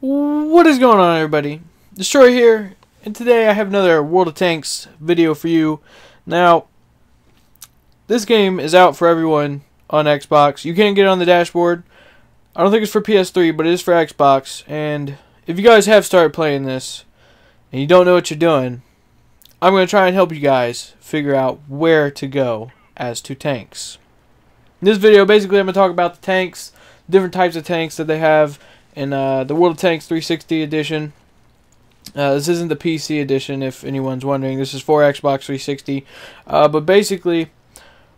What is going on, everybody? Destroy here, and today I have another World of Tanks video for you. Now, this game is out for everyone on Xbox. You can't get it on the dashboard. I don't think it's for PS3, but it is for Xbox. And if you guys have started playing this, and you don't know what you're doing, I'm going to try and help you guys figure out where to go as to tanks. In this video, basically, I'm going to talk about the tanks, different types of tanks that they have in the World of Tanks 360 edition. This isn't the PC edition, if anyone's wondering. This is for Xbox 360. But basically,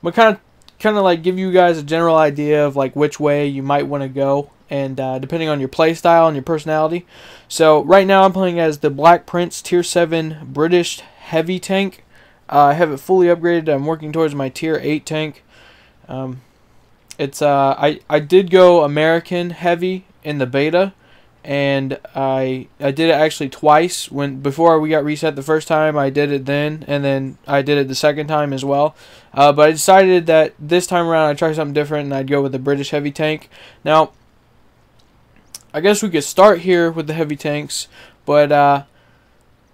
I'm gonna kind of like give you guys a general idea of like which way you might want to go, and depending on your play style and your personality. So right now I'm playing as the Black Prince Tier 7 British heavy tank. I have it fully upgraded. I'm working towards my Tier 8 tank. I did go American heavy in the beta, and I did it actually twice. Before we got reset the first time, I did it then, and then I did it the second time as well. But I decided that this time around I'd try something different, and I'd go with the British heavy tank. Now, I guess we could start here with the heavy tanks, but I'm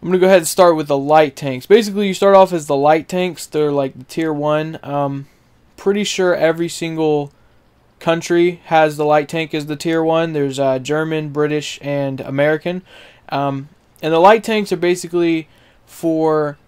going to go ahead and start with the light tanks. Basically, you start off as the light tanks. They're like the Tier 1. Pretty sure every single country has the light tank as the Tier 1. There's German, British, and American. And the light tanks are basically for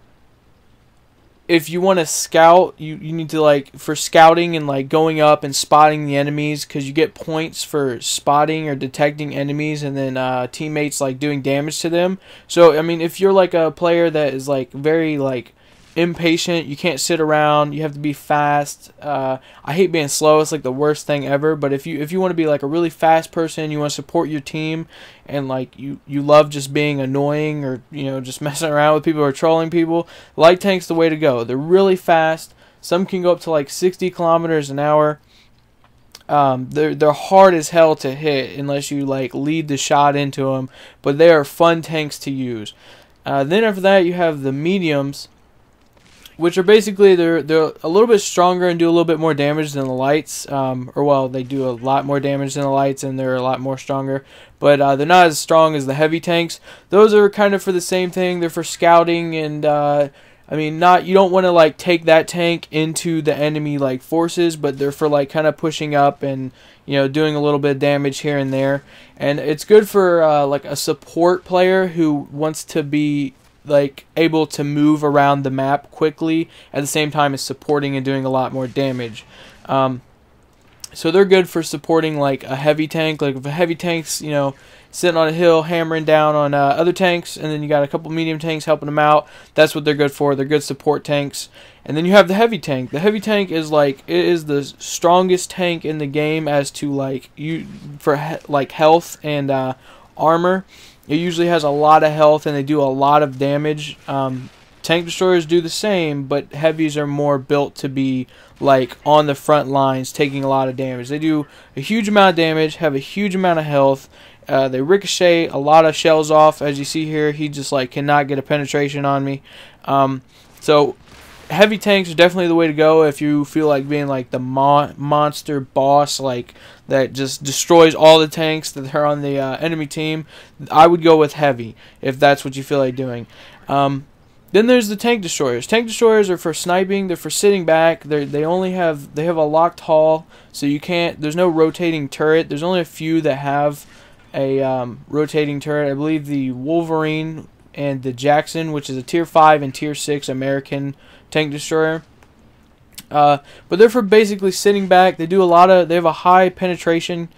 if you want to scout, you need to like for scouting and like going up and spotting the enemies, because you get points for spotting or detecting enemies, and then teammates like doing damage to them. So I mean, if you're like a player that is like very like impatient, you can't sit around, you have to be fast. I hate being slow, it's like the worst thing ever. But if you want to be like a really fast person, you want to support your team, and like you love just being annoying, or just messing around with people or trolling people, light tank's the way to go. They're really fast. Some can go up to like 60 kilometers an hour. They're hard as hell to hit unless you like lead the shot into them, but they are fun tanks to use. Then after that you have the mediums, which are basically they're a little bit stronger and do a little bit more damage than the lights. Or well, they do a lot more damage than the lights, and they're a lot more stronger. But they're not as strong as the heavy tanks. Those are kind of for the same thing. They're for scouting, and I mean, you don't want to like take that tank into the enemy like forces, but they're for like kind of pushing up and doing a little bit of damage here and there. And it's good for like a support player who wants to be like able to move around the map quickly at the same time as supporting and doing a lot more damage. So they're good for supporting like a heavy tank. Like if a heavy tank's sitting on a hill hammering down on other tanks, and then you got a couple medium tanks helping them out, that's what they're good for. They're good support tanks. And then you have the heavy tank. The heavy tank is like it is the strongest tank in the game as to like like health and armor. It usually has a lot of health, and they do a lot of damage. Tank destroyers do the same, but heavies are more built to be like on the front lines, taking a lot of damage. They do a huge amount of damage, have a huge amount of health. They ricochet a lot of shells off, as you see here. He just like cannot get a penetration on me. So heavy tanks are definitely the way to go if you feel like being like the monster boss, like that just destroys all the tanks that are on the enemy team. I would go with heavy if that's what you feel like doing. Then there's the tank destroyers. Tank destroyers are for sniping. They're for sitting back. They have a locked hull, so you can't. There's no rotating turret. There's only a few that have a rotating turret. I believe the Wolverine and the Jackson, which is a Tier 5 and Tier 6 American tank destroyer. But they're for basically sitting back. They have a high penetration,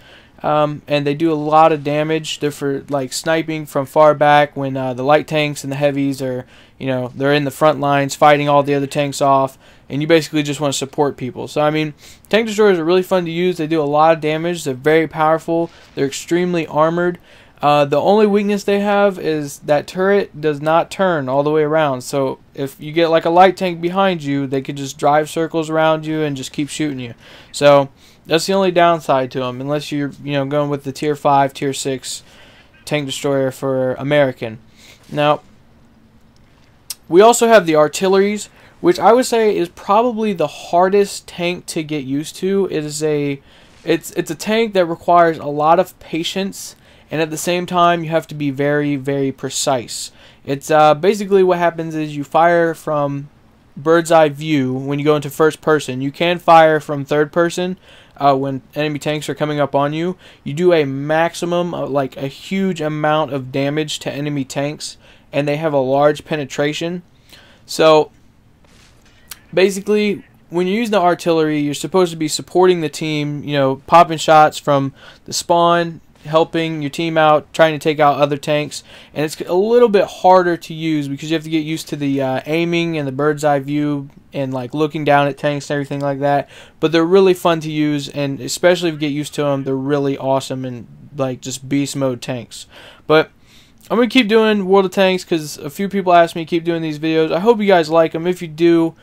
and they do a lot of damage. They're for like sniping from far back when the light tanks and the heavies are, they're in the front lines fighting all the other tanks off, and you basically just want to support people. So I mean, tank destroyers are really fun to use. They do a lot of damage. They're very powerful. They're extremely armored. The only weakness they have is that turret does not turn all the way around. So if you get like a light tank behind you, they could just drive circles around you and just keep shooting you. So that's the only downside to them, unless you're going with the Tier 5, Tier 6 tank destroyer for American. Now, we also have the artilleries, which I would say is probably the hardest tank to get used to. It's a tank that requires a lot of patience and at the same time you have to be very, very precise. It's basically what happens is you fire from bird's eye view when you go into first person. You can fire from third person when enemy tanks are coming up on you. You do a maximum, like a huge amount of damage to enemy tanks, and they have a large penetration. So basically, when you're using the artillery, you're supposed to be supporting the team, you know, popping shots from the spawn, helping your team out, trying to take out other tanks. And it's a little bit harder to use because you have to get used to the aiming and the bird's eye view and like looking down at tanks and everything like that. But they're really fun to use, and especially if you get used to them, they're really awesome and like just beast mode tanks. But I'm going to keep doing World of Tanks because a few people asked me to keep doing these videos. I hope you guys like them. If you do,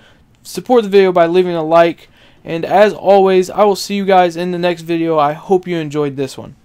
support the video by leaving a like. And as always, I will see you guys in the next video. I hope you enjoyed this one.